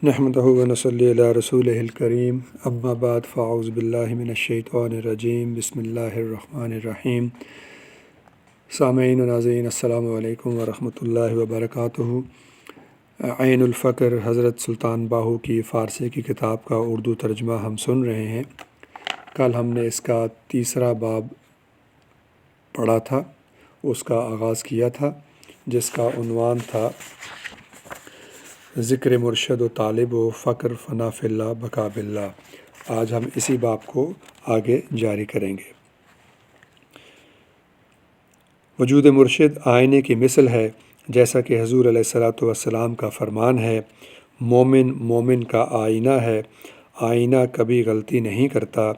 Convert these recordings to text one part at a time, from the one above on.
نحمدہ و نصلی علی رسولہ الکریم اما بعد فاعوذ باللہ من الشیطان الرجیم بسم اللہ الرحمن الرحیم۔ سامعین و ناظرین السلام علیکم ورحمۃ اللہ وبرکاتہ۔ عین الفقر حضرت سلطان باہو کی فارسی کی کتاب کا اردو ترجمہ ہم سن رہے ہیں۔ کل ہم نے اس کا تیسرا باب پڑھا تھا، اس کا آغاز کیا تھا، جس کا عنوان تھا ذکر مرشد و طالب و فقر فنا فی اللہ بقا باللہ۔ آج ہم اسی باب کو آگے جاری کریں گے۔ وجود مرشد آئینے کی مثل ہے، جیسا کہ حضور علیہ الصلاۃ والسلام کا فرمان ہے، مومن کا آئینہ ہے، آئینہ کبھی غلطی نہیں کرتا،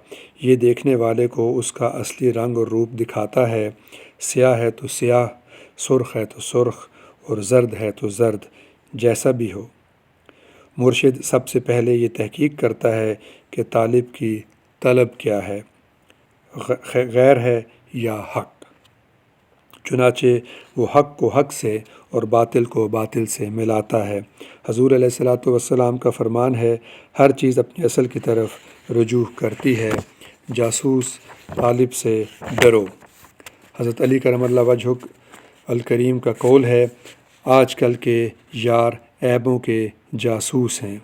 یہ دیکھنے والے کو اس کا اصلی رنگ اور روپ دکھاتا ہے، سیاہ ہے تو سیاہ، سرخ ہے تو سرخ، اور زرد ہے تو زرد، جیسا بھی ہو۔ مرشد سب سے پہلے یہ تحقیق کرتا ہے کہ طالب کی طلب کیا ہے، غیر ہے یا حق۔ چنانچہ وہ حق کو حق سے اور باطل کو باطل سے ملاتا ہے۔ حضور علیہ الصلاۃ والسلام کا فرمان ہے، ہر چیز اپنی اصل کی طرف رجوع کرتی ہے، جاسوس طالب سے ڈرو۔ حضرت علی کرم اللہ وجہہ الکریم کا قول ہے، آج کل کے یار عیبوں کے جاسوس ہیں۔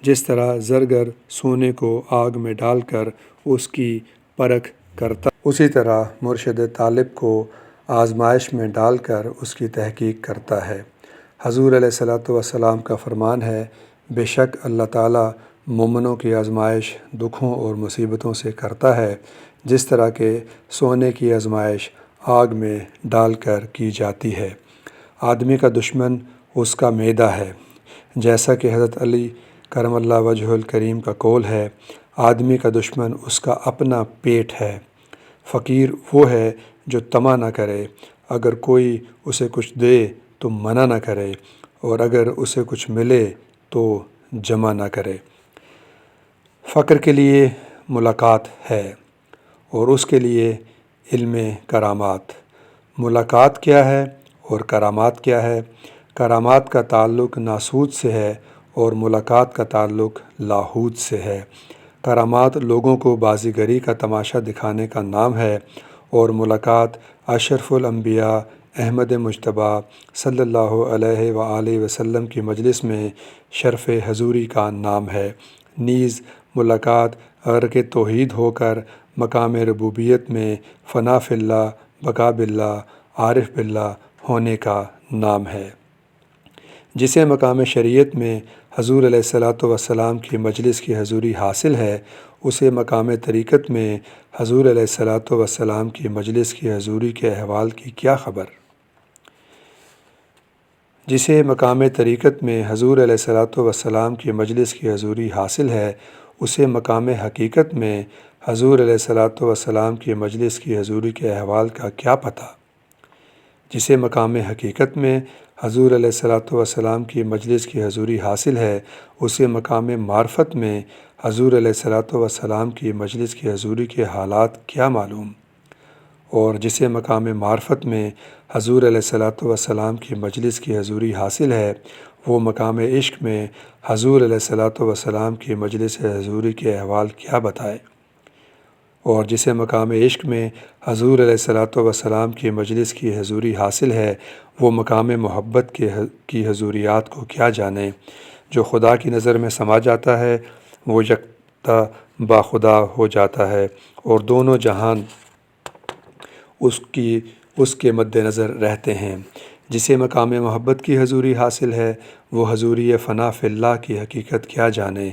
جس طرح زرگر سونے کو آگ میں ڈال کر اس کی پرکھ کرتا، اسی طرح مرشد طالب کو آزمائش میں ڈال کر اس کی تحقیق کرتا ہے۔ حضور علیہ الصلاۃ والسلام کا فرمان ہے، بے شک اللہ تعالیٰ مومنوں کی آزمائش دکھوں اور مصیبتوں سے کرتا ہے، جس طرح کہ سونے کی آزمائش آگ میں ڈال کر کی جاتی ہے۔ آدمی کا دشمن اس کا معدہ ہے، جیسا کہ حضرت علی کرم اللہ وجہہ الکریم کا قول ہے، آدمی کا دشمن اس کا اپنا پیٹ ہے۔ فقیر وہ ہے جو طمع نہ کرے، اگر کوئی اسے کچھ دے تو منع نہ کرے، اور اگر اسے کچھ ملے تو جمع نہ کرے۔ فقر کے لیے ملاقات ہے اور اس کے لیے علم کرامات۔ ملاقات کیا ہے اور کرامات کیا ہے؟ کرامات کا تعلق ناسوت سے ہے اور ملاقات کا تعلق لاہوت سے ہے۔ کرامات لوگوں کو بازیگری کا تماشا دکھانے کا نام ہے، اور ملاقات اشرف الانبیاء احمد مجتبیٰ صلی اللہ علیہ وآلہ وسلم کی مجلس میں شرف حضوری کا نام ہے۔ نیز ملاقات غرق توحید ہو کر مقام ربوبیت میں فنا فی اللہ بقا باللہ عارف باللہ ہونے کا نام ہے۔ جسے مقام شریعت میں حضور علیہ الصلاۃ والسلام کی مجلس کی حضوری حاصل ہے، اسے مقام طریقت میں حضور علیہ الصلاۃ والسلام کی مجلس کی حضوری کے احوال کی کیا خبر؟ جسے مقام طریقت میں حضور علیہ الصلاۃ والسلام کی مجلس کی حضوری حاصل ہے، اسے مقام حقیقت میں حضور علیہ الصلاۃ والسلام کی مجلس کی حضوری کے احوال کا کیا پتہ؟ جسے مقام حقیقت میں حضور علیہ الصلاۃ والسلام کی مجلس کی حضوری حاصل ہے، اسے مقام معرفت میں حضور علیہ الصلاۃ والسلام کی مجلس کی حضوری کے حالات کیا معلوم؟ اور جسے مقام معرفت میں حضور علیہ الصلاۃ والسلام کی مجلس کی حضوری حاصل ہے، وہ مقام عشق میں حضور علیہ الصلاۃ والسلام کی مجلس حضوری کے احوال کیا بتائے؟ اور جسے مقام عشق میں حضور علیہ الصلاۃ والسلام کی مجلس کی حضوری حاصل ہے، وہ مقام محبت کی حضوریات کو کیا جانے؟ جو خدا کی نظر میں سما جاتا ہے، وہ یکتا با خدا ہو جاتا ہے، اور دونوں جہان اس کے مد نظر رہتے ہیں۔ جسے مقام محبت کی حضوری حاصل ہے، وہ حضوری فنا فی اللہ کی حقیقت کیا جانے؟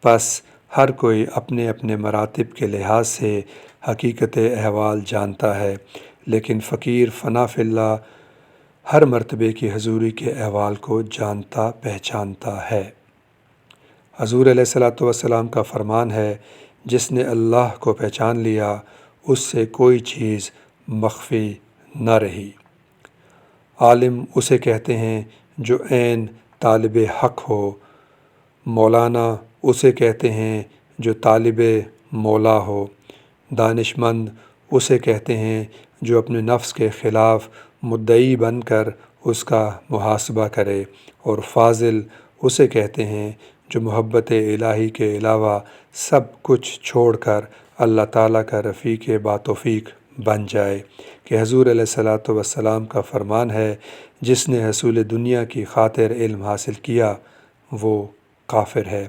پس ہر کوئی اپنے اپنے مراتب کے لحاظ سے حقیقت احوال جانتا ہے، لیکن فقیر فنا فی اللہ ہر مرتبے کی حضوری کے احوال کو جانتا پہچانتا ہے۔ حضور علیہ الصلاۃ والسلام کا فرمان ہے، جس نے اللہ کو پہچان لیا، اس سے کوئی چیز مخفی نہ رہی۔ عالم اسے کہتے ہیں جو عین طالب حق ہو، مولانا اسے کہتے ہیں جو طالب مولا ہو، دانش مند اسے کہتے ہیں جو اپنے نفس کے خلاف مدعی بن کر اس کا محاسبہ کرے، اور فاضل اسے کہتے ہیں جو محبت الہی کے علاوہ سب کچھ چھوڑ کر اللہ تعالیٰ کا رفیق باتوفیق بن جائے کہ حضور علیہ الصلاۃ والسلام کا فرمان ہے، جس نے حصول دنیا کی خاطر علم حاصل کیا وہ کافر ہے،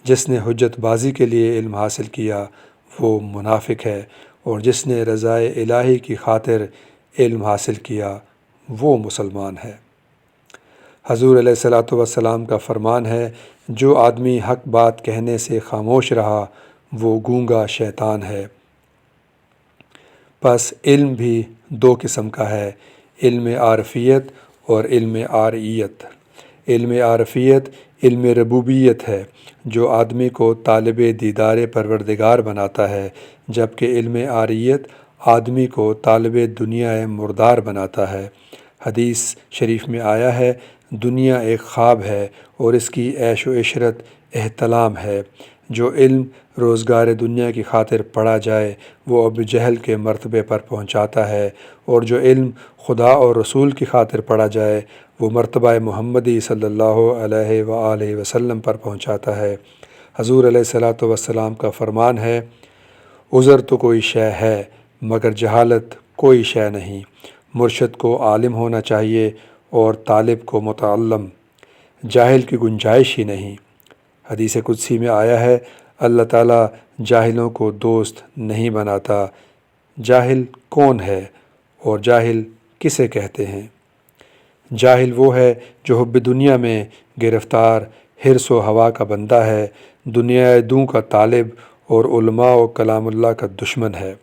جس نے حجت بازی کے لیے علم حاصل کیا وہ منافق ہے، اور جس نے رضائے الہی کی خاطر علم حاصل کیا وہ مسلمان ہے۔ حضور علیہ الصلاۃ والسلام کا فرمان ہے، جو آدمی حق بات کہنے سے خاموش رہا وہ گونگا شیطان ہے۔ پس علم بھی دو قسم کا ہے، علم عارفیت اور علم عارعیت۔ علم عارفیت علم ربوبیت ہے، جو آدمی کو طالب دیدار پروردگار بناتا ہے، جبکہ علم عارعیت آدمی کو طالب دنیا مردار بناتا ہے۔ حدیث شریف میں آیا ہے، دنیا ایک خواب ہے اور اس کی عیش و عشرت احتلام ہے۔ جو علم روزگار دنیا کی خاطر پڑھا جائے وہ ابو جہل کے مرتبے پر پہنچاتا ہے، اور جو علم خدا اور رسول کی خاطر پڑھا جائے وہ مرتبہ محمدی صلی اللہ علیہ وآلہ وسلم پر پہنچاتا ہے۔ حضور علیہ الصلاۃ والسلام کا فرمان ہے، عذر تو کوئی شے ہے مگر جہالت کوئی شے نہیں۔ مرشد کو عالم ہونا چاہیے اور طالب کو متعلم، جاہل کی گنجائش ہی نہیں۔ حدیث قدسی میں آیا ہے، اللہ تعالیٰ جاہلوں کو دوست نہیں بناتا۔ جاہل کون ہے اور جاہل کسے کہتے ہیں؟ جاہل وہ ہے جو حب دنیا میں گرفتار، حرص و ہوا کا بندہ ہے، دنیا دوں کا طالب اور علماء و کلام اللہ کا دشمن ہے،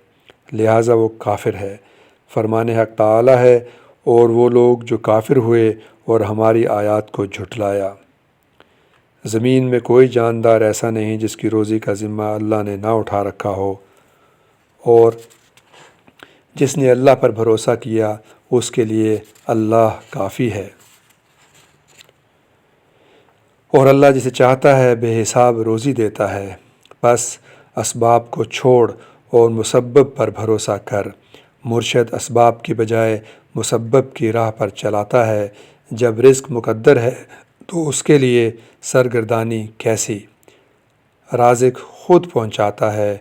لہٰذا وہ کافر ہے۔ فرمان حق تعالی ہے، اور وہ لوگ جو کافر ہوئے اور ہماری آیات کو جھٹلایا۔ زمین میں کوئی جاندار ایسا نہیں جس کی روزی کا ذمہ اللہ نے نہ اٹھا رکھا ہو، اور جس نے اللہ پر بھروسہ کیا اس کے لیے اللہ کافی ہے۔ اور اللہ جسے چاہتا ہے بے حساب روزی دیتا ہے، بس اسباب کو چھوڑ اور مسبب پر بھروسہ کر۔ مرشد اسباب کی بجائے مسبب کی راہ پر چلاتا ہے۔ جب رزق مقدر ہے تو اس کے لیے سرگردانی کیسی؟ رازق خود پہنچاتا ہے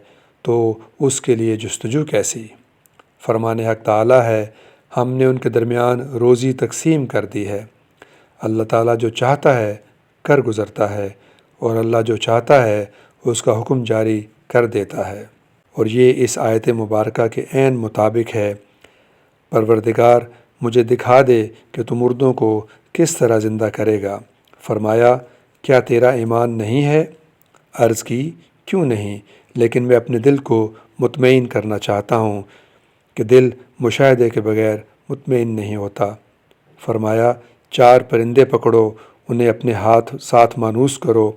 تو اس کے لیے جستجو کیسی؟ فرمان حق تعالی ہے، ہم نے ان کے درمیان روزی تقسیم کر دی ہے۔ اللہ تعالیٰ جو چاہتا ہے کر گزرتا ہے، اور اللہ جو چاہتا ہے اس کا حکم جاری کر دیتا ہے۔ اور یہ اس آیت مبارکہ کے عین مطابق ہے، پروردگار مجھے دکھا دے کہ تو مردوں کو کس طرح زندہ کرے گا۔ فرمایا، کیا تیرا ایمان نہیں ہے؟ عرض کی، کیوں نہیں؟ لیکن میں اپنے دل کو مطمئن کرنا چاہتا ہوں کہ دل مشاہدے کے بغیر مطمئن نہیں ہوتا۔ فرمایا، 4 پرندے پکڑو، انہیں اپنے ساتھ مانوس کرو،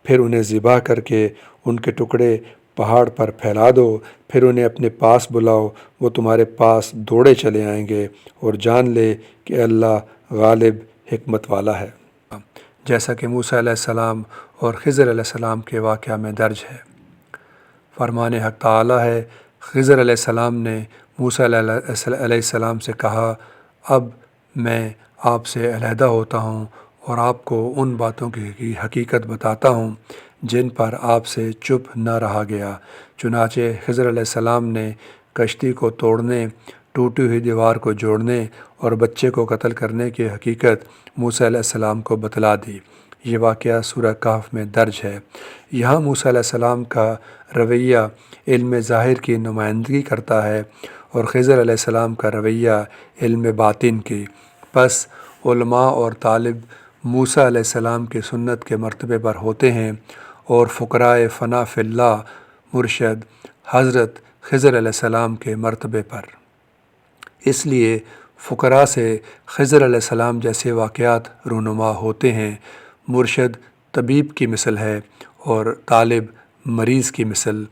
پھر انہیں ذبح کر کے ان کے ٹکڑے پہاڑ پر پھیلا دو، پھر انہیں اپنے پاس بلاؤ، وہ تمہارے پاس دوڑے چلے آئیں گے، اور جان لے کہ اللہ غالب حکمت والا ہے، جیسا کہ موسیٰ علیہ السلام اور خضر علیہ السلام کے واقعہ میں درج ہے۔ فرمان حق تعالی ہے، خضر علیہ السلام نے موسیٰ علیہ السلام سے کہا، اب میں آپ سے علیحدہ ہوتا ہوں اور آپ کو ان باتوں کی حقیقت بتاتا ہوں جن پر آپ سے چپ نہ رہا گیا۔ چنانچہ خضر علیہ السلام نے کشتی کو توڑنے، ٹوٹی ہوئی دیوار کو جوڑنے اور بچے کو قتل کرنے کی حقیقت موسیٰ علیہ السلام کو بتلا دی۔ یہ واقعہ سورہ کہف میں درج ہے۔ یہاں موسیٰ علیہ السلام کا رویہ علم ظاہر کی نمائندگی کرتا ہے، اور خضر علیہ السلام کا رویہ علم باطن کی۔ پس علماء اور طالب موسیٰ علیہ السلام کی سنت کے مرتبے پر ہوتے ہیں، اور فقرائے فنا فی اللہ مرشد حضرت خضر علیہ السلام کے مرتبے پر۔ اس لیے فقراء سے خضر علیہ السلام جیسے واقعات رونما ہوتے ہیں۔ مرشد طبیب کی مثل ہے اور طالب مریض کی مثل۔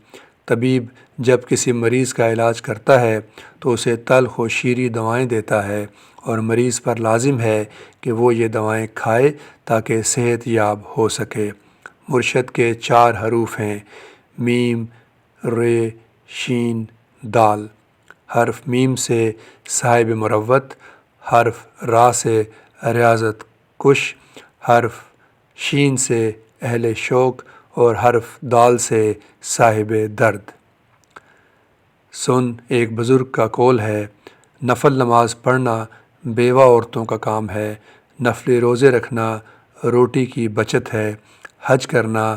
طبیب جب کسی مریض کا علاج کرتا ہے تو اسے تلخ و شیریں دوائیں دیتا ہے، اور مریض پر لازم ہے کہ وہ یہ دوائیں کھائے تاکہ صحت یاب ہو سکے۔ مرشد کے 4 حروف ہیں، میم، ر، شین، دال۔ حرف میم سے صاحب مروت، حرف را سے ریاضت کش، حرف شین سے اہل شوق اور حرف دال سے صاحب درد۔ سن ایک بزرگ کا قول ہے، نفل نماز پڑھنا بیوہ عورتوں کا کام ہے، نفل روزے رکھنا روٹی کی بچت ہے، حج کرنا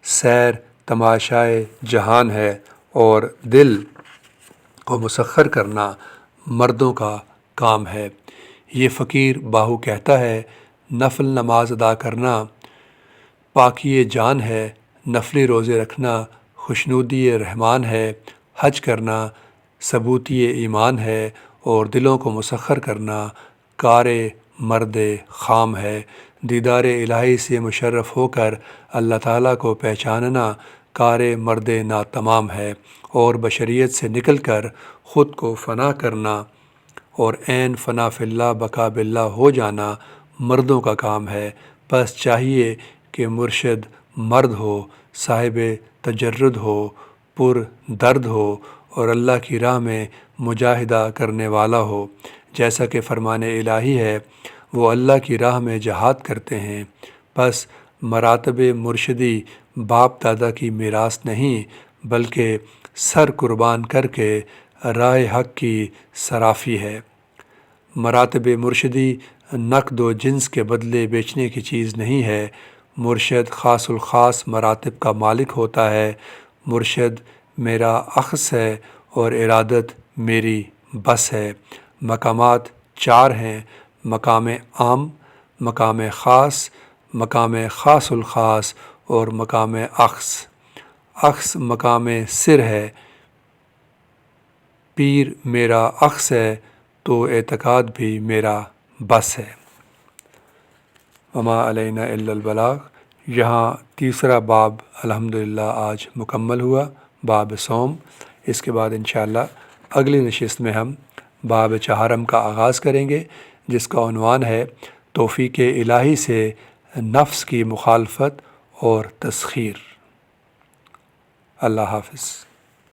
سیر تماشائے جہان ہے، اور دل کو مسخر کرنا مردوں کا کام ہے۔ یہ فقیر باہو کہتا ہے، نفل نماز ادا کرنا پاکی جان ہے، نفلی روزے رکھنا خوشنودی رحمان ہے، حج کرنا ثبوتی ایمان ہے، اور دلوں کو مسخر کرنا کار مرد خام ہے۔ دیدار الہی سے مشرف ہو کر اللہ تعالیٰ کو پہچاننا کار مرد ناتمام ہے، اور بشریت سے نکل کر خود کو فنا کرنا اور عین فنا فی اللہ بقا باللہ ہو جانا مردوں کا کام ہے۔ پس چاہیے کہ مرشد مرد ہو، صاحب تجرد ہو، پر درد ہو، اور اللہ کی راہ میں مجاہدہ کرنے والا ہو۔ جیسا کہ فرمان الہی ہے، وہ اللہ کی راہ میں جہاد کرتے ہیں۔ پس مراتب مرشدی باپ دادا کی میراث نہیں، بلکہ سر قربان کر کے راہ حق کی صرافی ہے۔ مراتب مرشدی نقد و جنس کے بدلے بیچنے کی چیز نہیں ہے۔ مرشد خاص الخاص مراتب کا مالک ہوتا ہے۔ مرشد میرا اخذ ہے اور ارادت میری بس ہے۔ مقامات 4 ہیں، مقام عام، مقام خاص، مقام خاص الخاص اور مقام اخذ۔ اخذ مقام سر ہے، پیر میرا اخذ ہے تو اعتقاد بھی میرا بس ہے۔ وما علینا الا البلاغ۔ یہاں تیسرا باب الحمدللہ آج مکمل ہوا، باب صوم۔ اس کے بعد انشاءاللہ اگلی نشست میں ہم باب چہارم کا آغاز کریں گے، جس کا عنوان ہے توفیق الہی سے نفس کی مخالفت اور تسخیر۔ اللہ حافظ۔